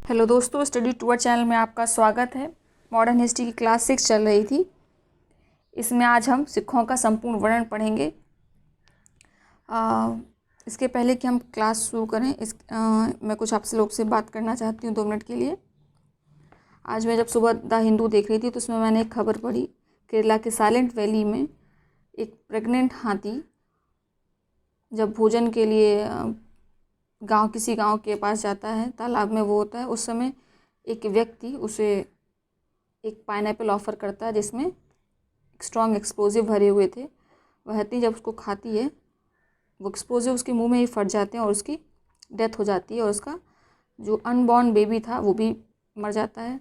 Hello दोस्तों, study tour channel में आपका स्वागत है। मॉडर्न हिस्ट्री की क्लास 6 चल रही थी। इसमें आज हम सिखों का संपूर्ण वर्णन पढ़ेंगे। इसके पहले कि हम क्लास शुरू करें मैं कुछ आपसे लोग से बात करना चाहती हूँ 2 मिनट के लिए। आज मैं जब सुबह द हिंदू देख रही थी तो उसमें मैंने एक खबर पढ़ी। केरला के साइलेंट वैली में एक प्रेग्नेंट हाथी जब भोजन के लिए किसी गांव के पास जाता है, तालाब में वो होता है, उस समय एक व्यक्ति उसे एक पाइनएप्पल ऑफ़र करता है जिसमें स्ट्रॉन्ग एक्सप्लोजिव भरे हुए थे। वह हाथी जब उसको खाती है, वो एक्सप्लोजिव उसके मुंह में ही फट जाते हैं और उसकी डेथ हो जाती है और उसका जो अनबॉर्न बेबी था वो भी मर जाता है।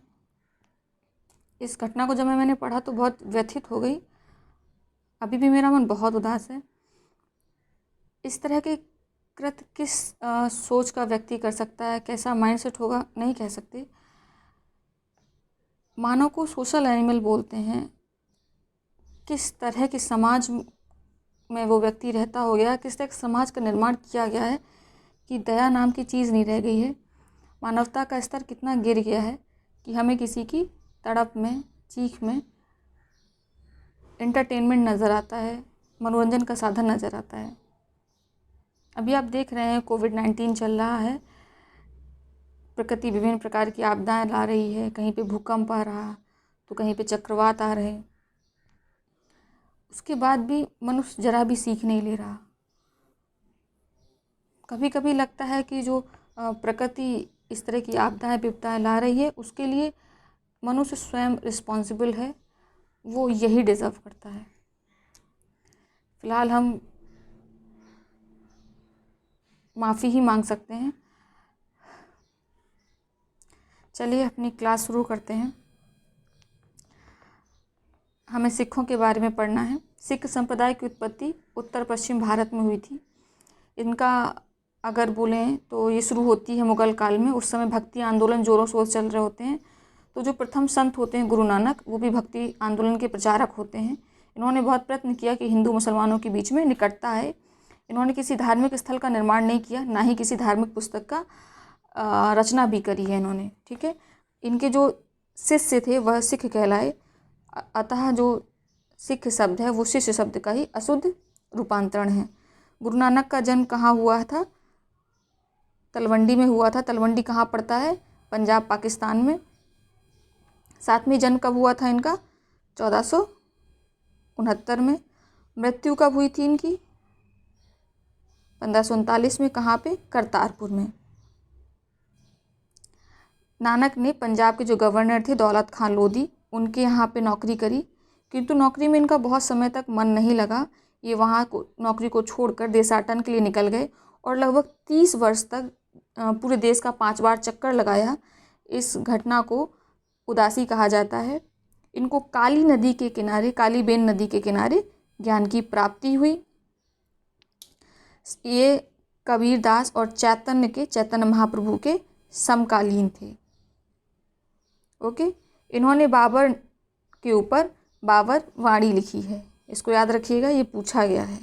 इस घटना को जब मैंने पढ़ा तो बहुत व्यथित हो गई। अभी भी मेरा मन बहुत उदास है। इस तरह के कृत्य किस सोच का व्यक्ति कर सकता है, कैसा माइंडसेट होगा, नहीं कह सकते। मानव को सोशल एनिमल बोलते हैं। किस तरह के समाज में वो व्यक्ति रहता हो गया, किस तरह के समाज का निर्माण किया गया है कि दया नाम की चीज़ नहीं रह गई है। मानवता का स्तर कितना गिर गया है कि हमें किसी की तड़प में, चीख में एंटरटेनमेंट नज़र आता है, मनोरंजन का साधन नज़र आता है। अभी आप देख रहे हैं कोविड-19 चल रहा है। प्रकृति विभिन्न प्रकार की आपदाएं ला रही है। कहीं पे भूकंप आ रहा तो कहीं पे चक्रवात आ रहे। उसके बाद भी मनुष्य जरा भी सीख नहीं ले रहा। कभी कभी लगता है कि जो प्रकृति इस तरह की आपदाएं विपदाएं ला रही है उसके लिए मनुष्य स्वयं रिस्पॉन्सिबल है, वो यही डिज़र्व करता है। फ़िलहाल हम माफ़ी ही मांग सकते हैं। चलिए अपनी क्लास शुरू करते हैं। हमें सिखों के बारे में पढ़ना है। सिख संप्रदाय की उत्पत्ति उत्तर पश्चिम भारत में हुई थी। इनका अगर बोलें तो ये शुरू होती है मुग़ल काल में। उस समय भक्ति आंदोलन ज़ोरों शोर चल रहे होते हैं। तो जो प्रथम संत होते हैं गुरु नानक, वो भी भक्ति आंदोलन के प्रचारक होते हैं। इन्होंने बहुत प्रयत्न किया कि हिंदू मुसलमानों के बीच में निकटता है। इन्होंने किसी धार्मिक स्थल का निर्माण नहीं किया, ना ही किसी धार्मिक पुस्तक का रचना भी करी है इन्होंने। ठीक है। इनके जो शिष्य थे वह सिख कहलाए। अतः जो सिख शब्द है वो शिष्य शब्द का ही अशुद्ध रूपांतरण है। गुरु नानक का जन्म कहाँ हुआ था? तलवंडी में हुआ था। तलवंडी कहाँ पड़ता है? पंजाब, पाकिस्तान में। साथ में जन्म कब हुआ था इनका? 1469 में। मृत्यु कब हुई थी इनकी? 1539 में। कहाँ पे? करतारपुर में। नानक ने पंजाब के जो गवर्नर थे दौलत खान लोधी, उनके यहाँ पे नौकरी करी, किंतु नौकरी में इनका बहुत समय तक मन नहीं लगा। ये वहाँ को नौकरी को छोड़कर देशाटन के लिए निकल गए और लगभग 30 वर्ष तक पूरे देश का 5 बार चक्कर लगाया। इस घटना को उदासी कहा जाता है। इनको काली नदी के किनारे, कालीबेन नदी के किनारे ज्ञान की प्राप्ति हुई। ये कबीरदास और चैतन्य महाप्रभु के समकालीन थे। ओके। इन्होंने बाबर के ऊपर बाबर वाणी लिखी है। इसको याद रखिएगा, ये पूछा गया है।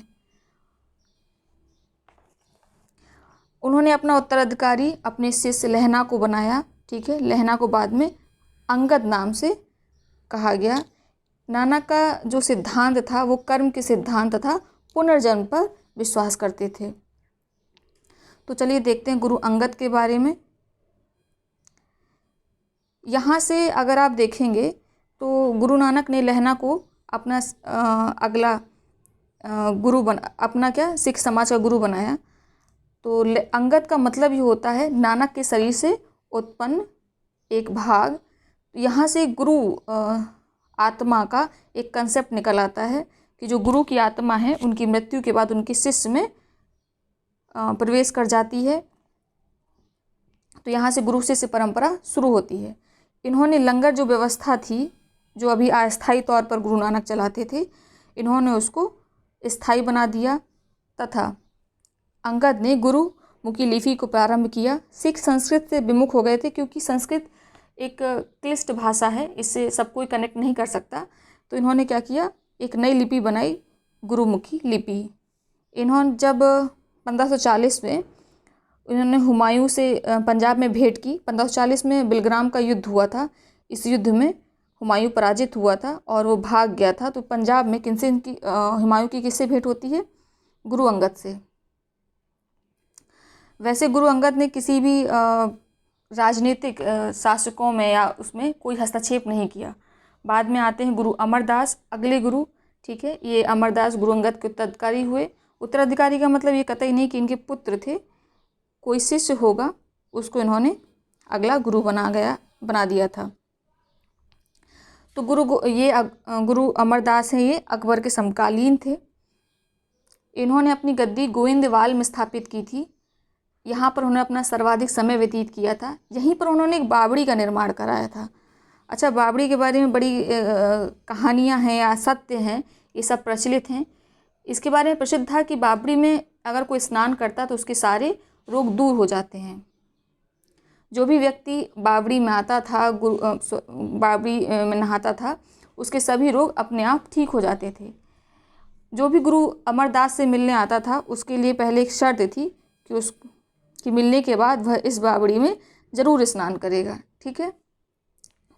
उन्होंने अपना उत्तराधिकारी अपने शिष्य लहना को बनाया। ठीक है। लहना को बाद में अंगद नाम से कहा गया। नानक का जो सिद्धांत था वो कर्म के सिद्धांत तथा पुनर्जन्म पर विश्वास करते थे। तो चलिए देखते हैं गुरु अंगद के बारे में। यहाँ से अगर आप देखेंगे तो गुरु नानक ने लहना को अपना अगला अपना क्या सिख समाज का गुरु बनाया। तो अंगद का मतलब ये होता है नानक के शरीर से उत्पन्न एक भाग। यहाँ से गुरु आत्मा का एक कंसेप्ट निकल आता है कि जो गुरु की आत्मा है उनकी मृत्यु के बाद उनके शिष्य में प्रवेश कर जाती है। तो यहाँ से गुरु शिष्य परंपरा शुरू होती है। इन्होंने लंगर जो व्यवस्था थी, जो अभी अस्थायी तौर पर गुरु नानक चलाते थे, इन्होंने उसको स्थायी बना दिया तथा अंगद ने गुरुमुखी लिपि को प्रारंभ किया। सिख संस्कृत से विमुख हो गए थे क्योंकि संस्कृत एक क्लिष्ट भाषा है, इससे सब कोई कनेक्ट नहीं कर सकता। तो इन्होंने क्या किया, एक नई लिपि बनाई, गुरुमुखी लिपि। इन्होंने जब 1540 में इन्होंने हुमायूं से पंजाब में भेंट की। 1540 में बिलग्राम का युद्ध हुआ था। इस युद्ध में हुमायूं पराजित हुआ था और वो भाग गया था। तो पंजाब में किनसे इनकी हुमायूं की किससे भेंट होती है? गुरु अंगद से। वैसे गुरु अंगद ने किसी भी राजनीतिक शासकों में या उसमें कोई हस्तक्षेप नहीं किया। बाद में आते हैं गुरु अमरदास, अगले गुरु। ठीक है, ये अमरदास गुरु अंगद के उत्तराधिकारी हुए। उत्तराधिकारी का मतलब ये कतई नहीं कि इनके पुत्र थे, कोई शिष्य होगा उसको इन्होंने अगला गुरु बना दिया था। तो गुरु अमरदास हैं, ये अकबर के समकालीन थे। इन्होंने अपनी गद्दी गोविंदवाल में स्थापित की थी। यहाँ पर उन्होंने अपना सर्वाधिक समय व्यतीत किया था। यहीं पर उन्होंने एक बावड़ी का निर्माण कराया था। अच्छा, बावड़ी के बारे में बड़ी कहानियाँ हैं या सत्य हैं, ये सब प्रचलित हैं। इसके बारे में प्रसिद्ध था कि बावड़ी में अगर कोई स्नान करता तो उसके सारे रोग दूर हो जाते हैं। जो भी व्यक्ति बावड़ी में आता था, बावड़ी में नहाता था, उसके सभी रोग अपने आप ठीक हो जाते थे। जो भी गुरु अमरदास से मिलने आता था उसके लिए पहले एक शर्त थी कि मिलने के बाद वह इस बावड़ी में ज़रूर स्नान करेगा। ठीक है,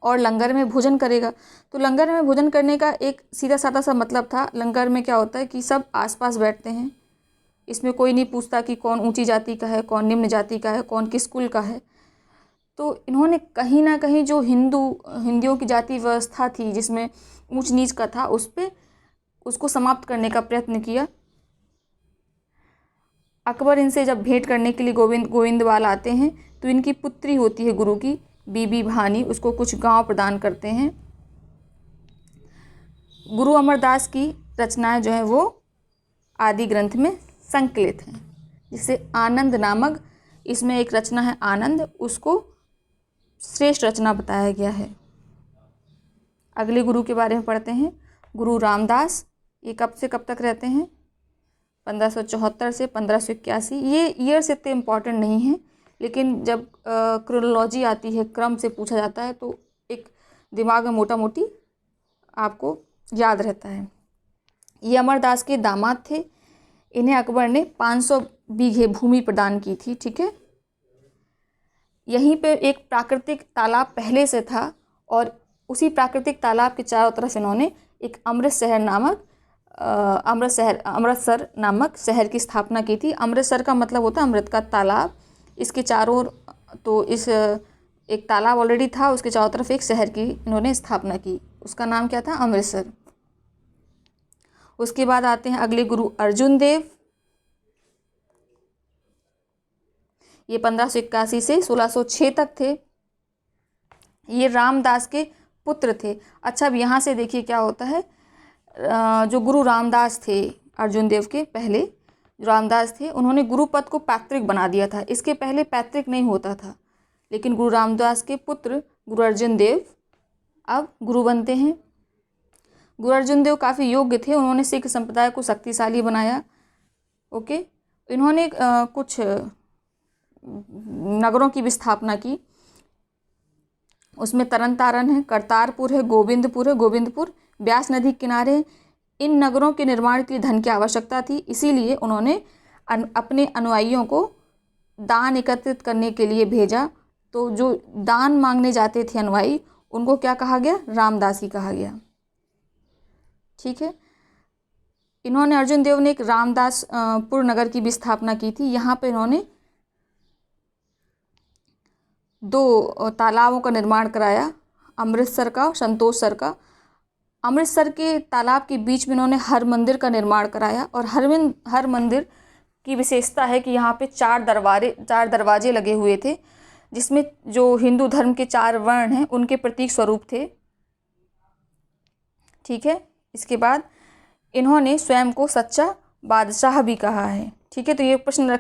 और लंगर में भोजन करेगा। तो लंगर में भोजन करने का एक सीधा साधा सा मतलब था। लंगर में क्या होता है कि सब आसपास बैठते हैं, इसमें कोई नहीं पूछता कि कौन ऊंची जाति का है, कौन निम्न जाति का है, कौन किस कुल का है। तो इन्होंने कहीं ना कहीं जो हिंदियों की जाति व्यवस्था थी जिसमें ऊंच नीच का था, उसको समाप्त करने का प्रयत्न किया। अकबर इनसे जब भेंट करने के लिए गोविंदवाल आते हैं तो इनकी पुत्री होती है गुरु की बीबी भानी, उसको कुछ गांव प्रदान करते हैं। गुरु अमरदास की रचनाएं जो है वो आदि ग्रंथ में संकलित हैं, जिसे आनंद नामक, इसमें एक रचना है आनंद, उसको श्रेष्ठ रचना बताया गया है। अगले गुरु के बारे में पढ़ते हैं। गुरु रामदास, ये कब से कब तक रहते हैं? 1574 से 1581। ये ईयर से इतने इम्पॉर्टेंट नहीं है, लेकिन जब क्रोनोलॉजी आती है, क्रम से पूछा जाता है, तो एक दिमाग में मोटा मोटी आपको याद रहता है। ये अमरदास के दामाद थे। इन्हें अकबर ने 500 बीघे भूमि प्रदान की थी। ठीक है, यहीं पे एक प्राकृतिक तालाब पहले से था और उसी प्राकृतिक तालाब के चारों तरफ इन्होंने एक अमृतसर नामक शहर की स्थापना की थी। अमृतसर का मतलब होता है अमृत का तालाब। इसके चारों, तो इस एक तालाब ऑलरेडी था, उसके चारों तरफ एक शहर की इन्होंने स्थापना की, उसका नाम क्या था? अमृतसर। उसके बाद आते हैं अगले गुरु अर्जुन देव। ये 1581 से 1606 तक थे। ये रामदास के पुत्र थे। अच्छा, अब यहाँ से देखिए क्या होता है। जो गुरु रामदास थे, अर्जुन देव के पहले रामदास थे, उन्होंने गुरु पद को पैतृक बना दिया था। इसके पहले पैतृक नहीं होता था, लेकिन गुरु रामदास के पुत्र गुरु अर्जुन देव अब गुरु बनते हैं। गुरु अर्जुन देव काफ़ी योग्य थे। उन्होंने सिख संप्रदाय को शक्तिशाली बनाया। ओके, इन्होंने कुछ नगरों की भी स्थापना की। उसमें तरन तारण है, करतारपुर है, गोविंदपुर ब्यास नदी के किनारे। इन नगरों के निर्माण के लिए धन की आवश्यकता थी, इसीलिए उन्होंने अपने अनुयायियों को दान एकत्रित करने के लिए भेजा। तो जो दान मांगने जाते थे अनुयायी, उनको क्या कहा गया? रामदासी कहा गया। ठीक है, इन्होंने, अर्जुन देव ने एक रामदासपुर नगर की भी स्थापना की थी। यहाँ पे इन्होंने 2 तालाबों का निर्माण कराया, अमृतसर का और संतोषसर का। अमृतसर के तालाब के बीच में इन्होंने हर मंदिर का निर्माण कराया। और हर मंदिर की विशेषता है कि यहाँ पे 4 दरवाजे लगे हुए थे, जिसमें जो हिंदू धर्म के 4 वर्ण हैं उनके प्रतीक स्वरूप थे। ठीक है, इसके बाद इन्होंने स्वयं को सच्चा बादशाह भी कहा है। ठीक है, तो ये प्रश्न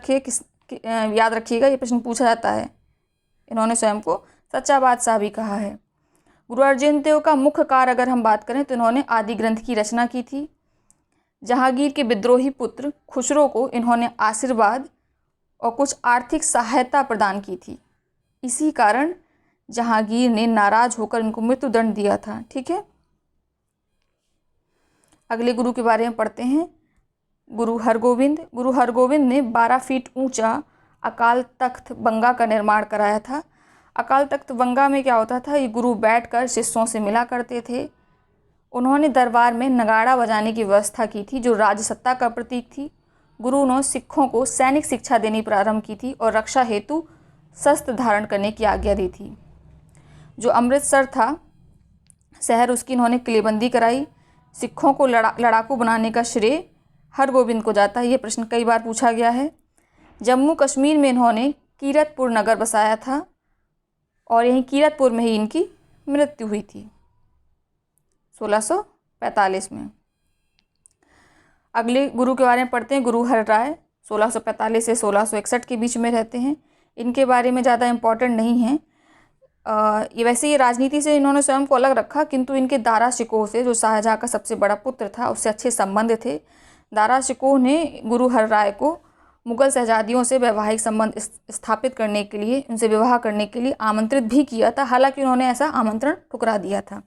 याद रखिएगा, ये प्रश्न पूछा जाता है। इन्होंने स्वयं को सच्चा बादशाह भी कहा है। गुरु अर्जुन देव का मुख्य कार्य अगर हम बात करें तो इन्होंने आदि ग्रंथ की रचना की थी। जहांगीर के विद्रोही पुत्र खुसरो को इन्होंने आशीर्वाद और कुछ आर्थिक सहायता प्रदान की थी। इसी कारण जहांगीर ने नाराज होकर इनको मृत्युदंड दिया था। ठीक है, अगले गुरु के बारे में पढ़ते हैं। गुरु हरगोविंद ने 12 फीट ऊंचा अकाल तख्त बंगा का निर्माण कराया था। अकाल तख्त बंगा में क्या होता था, ये गुरु बैठकर शिष्यों से मिला करते थे। उन्होंने दरबार में नगाड़ा बजाने की व्यवस्था की थी, जो राजसत्ता का प्रतीक थी। गुरु ने सिखों को सैनिक शिक्षा देनी प्रारंभ की थी और रक्षा हेतु शस्त्र धारण करने की आज्ञा दी थी। जो अमृतसर था शहर, उसकी इन्होंने किलेबंदी कराई। सिखों को लड़ाकू बनाने का श्रेय हरगोबिंद को जाता है। ये प्रश्न कई बार पूछा गया है। जम्मू कश्मीर में इन्होंने कीरतपुर नगर बसाया था और यहीं कीरतपुर में ही इनकी मृत्यु हुई थी 1645 में। अगले गुरु के बारे में पढ़ते हैं। गुरु हर राय 1645 से 1661 के बीच में रहते हैं। इनके बारे में ज़्यादा इम्पोर्टेंट नहीं है। ये वैसे ये राजनीति से इन्होंने स्वयं को अलग रखा, किंतु इनके दारा शिकोह से, जो शाहजहाँ का सबसे बड़ा पुत्र था, उससे अच्छे संबंध थे। दारा शिकोह ने गुरु हर राय को मुग़ल शहजादियों से वैवाहिक संबंध स्थापित करने के लिए, उनसे विवाह करने के लिए आमंत्रित भी किया था, हालांकि उन्होंने ऐसा आमंत्रण ठुकरा दिया था।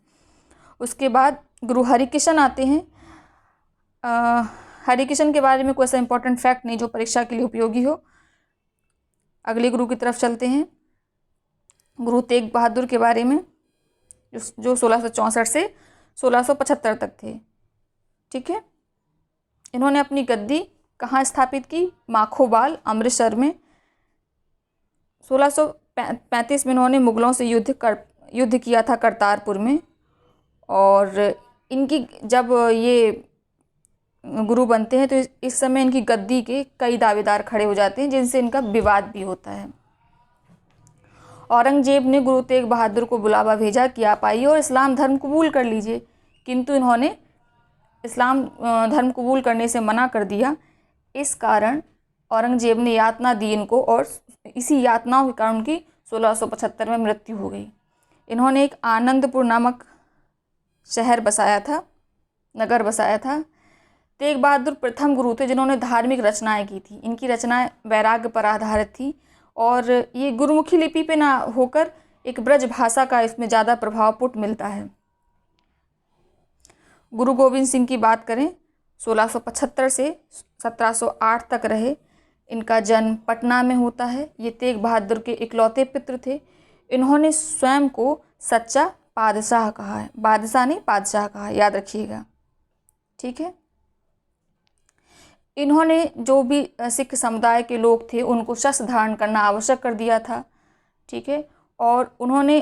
उसके बाद गुरु हरिकिशन आते हैं। हरिकिशन के बारे में कोई ऐसा इंपॉर्टेंट फैक्ट नहीं जो परीक्षा के लिए उपयोगी हो। अगले गुरु की तरफ चलते हैं। गुरु तेग बहादुर के बारे में, जो 1664 से 1675 तक थे। ठीक है, इन्होंने अपनी गद्दी कहाँ स्थापित की? माखोबाल, अमृतसर में। 1635 में इन्होंने मुग़लों से युद्ध किया था करतारपुर में। और इनकी जब ये गुरु बनते हैं तो इस समय इनकी गद्दी के कई दावेदार खड़े हो जाते हैं, जिनसे इनका विवाद भी होता है। औरंगजेब ने गुरु तेग बहादुर को बुलावा भेजा कि आप आइए और इस्लाम धर्म कबूल कर लीजिए, किंतु इन्होंने इस्लाम धर्म कबूल करने से मना कर दिया। इस कारण औरंगजेब ने यातना दी इनको और इसी यातनाओं के कारण उनकी 1675 में मृत्यु हो गई। इन्होंने एक आनंदपुर नामक शहर बसाया था, नगर बसाया था। तेग बहादुर प्रथम गुरु थे जिन्होंने धार्मिक रचनाएं की थी। इनकी रचनाएं वैराग्य पर आधारित थी और ये गुरुमुखी लिपि पे ना होकर एक ब्रज भाषा का इसमें ज़्यादा प्रभाव पुट मिलता है। गुरु गोविंद सिंह की बात करें, 1675 से 1708 तक रहे। इनका जन्म पटना में होता है। ये तेग बहादुर के इकलौते पुत्र थे। इन्होंने स्वयं को सच्चा पादशाह कहा है, बादशाह नहीं पादशाह कहा है, याद रखिएगा। ठीक है, इन्होंने जो भी सिख समुदाय के लोग थे उनको शस्त्र धारण करना आवश्यक कर दिया था। ठीक है, और उन्होंने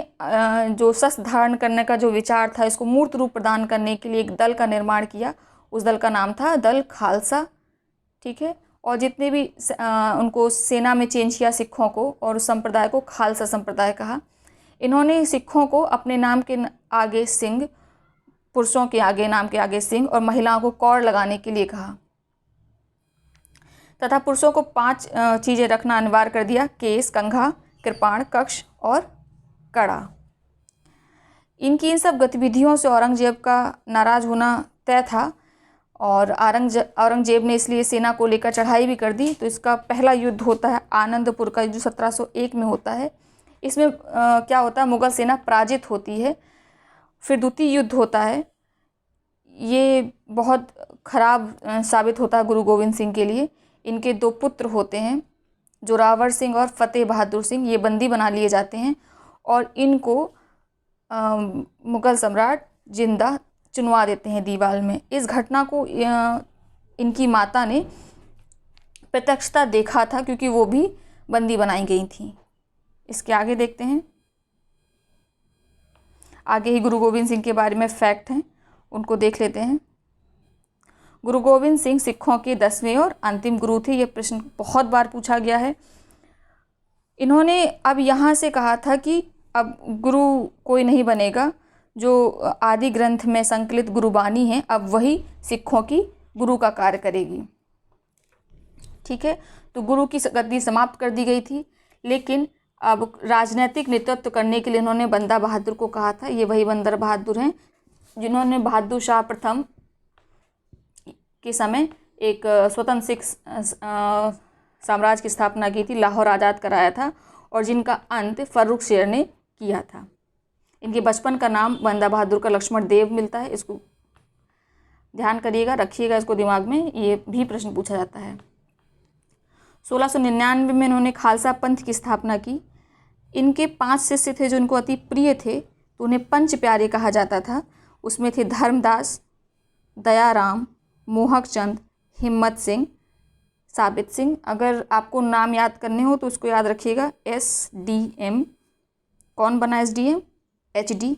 जो शस्त्र धारण करने का जो विचार था, इसको मूर्त रूप प्रदान करने के लिए एक दल का निर्माण किया। उस दल का नाम था दल खालसा। ठीक है, और जितने भी उनको सेना में चेंज किया सिखों को, और उस संप्रदाय को खालसा संप्रदाय कहा। इन्होंने सिखों को अपने नाम के आगे सिंह, पुरुषों के आगे नाम के आगे सिंह और महिलाओं को कौर लगाने के लिए कहा तथा पुरुषों को 5 चीज़ें रखना अनिवार्य कर दिया: केस, कंघा, कृपाण, कक्ष और कड़ा। इनकी इन सब गतिविधियों से औरंगजेब का नाराज़ होना तय था और औरंगजेब ने इसलिए सेना को लेकर चढ़ाई भी कर दी। तो इसका पहला युद्ध होता है आनंदपुर का, जो 1701 में होता है। इसमें क्या होता है, मुग़ल सेना पराजित होती है। फिर द्वितीय युद्ध होता है। ये बहुत ख़राब साबित होता है गुरु गोविंद सिंह के लिए। इनके 2 पुत्र होते हैं, जोरावर सिंह और फतेह बहादुर सिंह। ये बंदी बना लिए जाते हैं और इनको मुग़ल सम्राट जिंदा चुनवा देते हैं दीवार में। इस घटना को इनकी माता ने प्रत्यक्षता देखा था, क्योंकि वो भी बंदी बनाई गई थी। इसके आगे देखते हैं। आगे ही गुरु गोविंद सिंह के बारे में फैक्ट हैं, उनको देख लेते हैं। गुरु गोविंद सिंह सिखों के 10वें और अंतिम गुरु थे। ये प्रश्न बहुत बार पूछा गया है। इन्होंने अब यहाँ से कहा था कि अब गुरु कोई नहीं बनेगा, जो आदि ग्रंथ में संकलित गुरुबानी है अब वही सिखों की गुरु का कार्य करेगी। ठीक है, तो गुरु की गद्दी समाप्त कर दी गई थी, लेकिन अब राजनीतिक नेतृत्व करने के लिए इन्होंने बंदा बहादुर को कहा था। ये वही बंदर बहादुर हैं जिन्होंने बहादुर शाह प्रथम के समय एक स्वतंत्र सिख साम्राज्य की स्थापना की थी, लाहौर आज़ाद कराया था, और जिनका अंत फर्रुख शेर ने किया था। इनके बचपन का नाम बंदा बहादुर का लक्ष्मण देव मिलता है। इसको ध्यान करिएगा, रखिएगा इसको दिमाग में, ये भी प्रश्न पूछा जाता है। 1699 में इन्होंने खालसा पंथ की स्थापना की। इनके 5 शिष्य थे जो इनको अति प्रिय थे, तो उन्हें पंच प्यारे कहा जाता था। उसमें थे धर्मदास, दयाराम, मोहक चंद, हिम्मत सिंह, साबित सिंह। अगर आपको नाम याद करने हो तो उसको याद रखिएगा, SDM। कौन बना SDM? HD।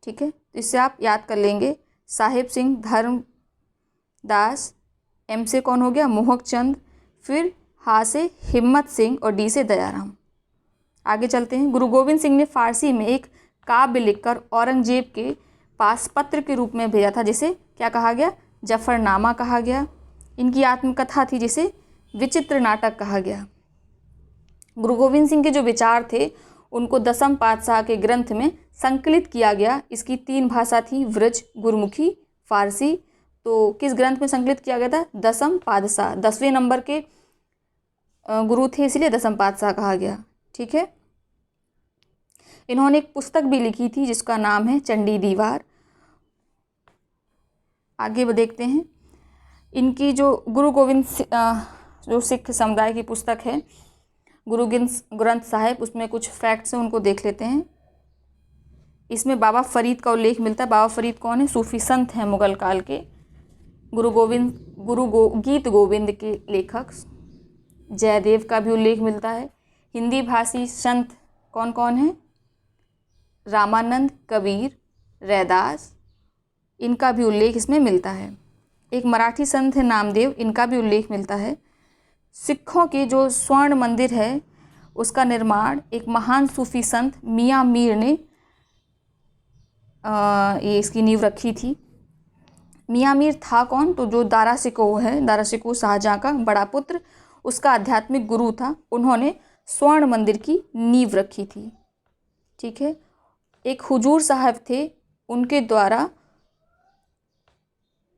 ठीक है, तो इससे आप याद कर लेंगे। साहिब सिंह, धर्मदास, M से कौन हो गया? मोहक चंद, फिर हा से हिम्मत सिंह और D से दयाराम। आगे चलते हैं। गुरु गोविंद सिंह ने फारसी में एक काव्य लिखकर औरंगजेब के पास पत्र के रूप में भेजा था, जिसे क्या कहा गया? जफरनामा कहा गया। इनकी आत्मकथा थी जिसे विचित्र नाटक कहा गया। गुरु गोविंद सिंह के जो विचार थे उनको दसम पातशाह के ग्रंथ में संकलित किया गया। इसकी 3 भाषा थी, व्रज, गुरमुखी, फारसी। तो किस ग्रंथ में संकलित किया गया था? दसम पातशाह, 10वें नंबर के गुरु थे, इसलिए दसम पातशाह कहा गया। ठीक है। इन्होंने एक पुस्तक भी लिखी थी जिसका नाम है चंडी दीवार। आगे देखते हैं। इनकी जो गुरु गोविंद जो सिख समुदाय की पुस्तक है गुरु ग्रंथ साहिब, उसमें कुछ फैक्ट्स हैं, उनको देख लेते हैं। इसमें बाबा फरीद का उल्लेख मिलता है। बाबा फरीद कौन है? सूफी संत हैं मुगल काल के। गीत गोविंद के लेखक। जयदेव का भी उल्लेख मिलता है। हिंदी भाषी संत कौन कौन है? रामानंद, कबीर, रैदास, इनका भी उल्लेख इसमें मिलता है। एक मराठी संत है नामदेव, इनका भी उल्लेख मिलता है। सिखों के जो स्वर्ण मंदिर है उसका निर्माण एक महान सूफी संत मियाँ मीर ने ये इसकी नींव रखी थी। मियाँ मीर था कौन? तो जो दारा शिकोह है, दारा शिकोह शाहजहाँ का बड़ा पुत्र, उसका आध्यात्मिक गुरु था। उन्होंने स्वर्ण मंदिर की नींव रखी थी। ठीक है। एक हुजूर साहब थे, उनके द्वारा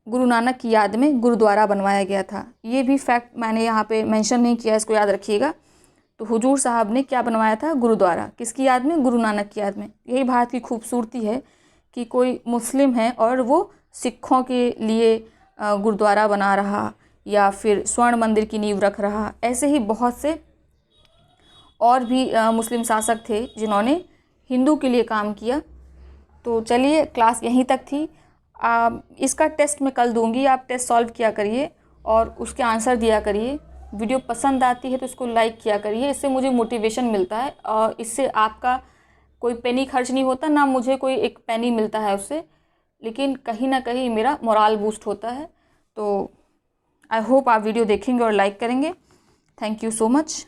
गुरु नानक की याद में गुरुद्वारा बनवाया गया था। ये भी फैक्ट मैंने यहाँ पे मेंशन नहीं किया, इसको याद रखिएगा। तो हुजूर साहब ने क्या बनवाया था? गुरुद्वारा। किसकी याद में? गुरु नानक की याद में। यही भारत की खूबसूरती है कि कोई मुस्लिम है और वो सिखों के लिए गुरुद्वारा बना रहा या फिर स्वर्ण मंदिर की नींव रख रहा। ऐसे ही बहुत से और भी मुस्लिम शासक थे जिन्होंने हिंदू के लिए काम किया। तो चलिए, क्लास यहीं तक थी। इसका टेस्ट मैं कल दूंगी, आप टेस्ट सॉल्व किया करिए और उसके आंसर दिया करिए। वीडियो पसंद आती है तो इसको लाइक किया करिए, इससे मुझे मोटिवेशन मिलता है और इससे आपका कोई पेनी खर्च नहीं होता, ना मुझे कोई एक पेनी मिलता है उससे, लेकिन कहीं ना कहीं मेरा मोराल बूस्ट होता है। तो आई होप आप वीडियो देखेंगे और लाइक करेंगे। Thank you so much.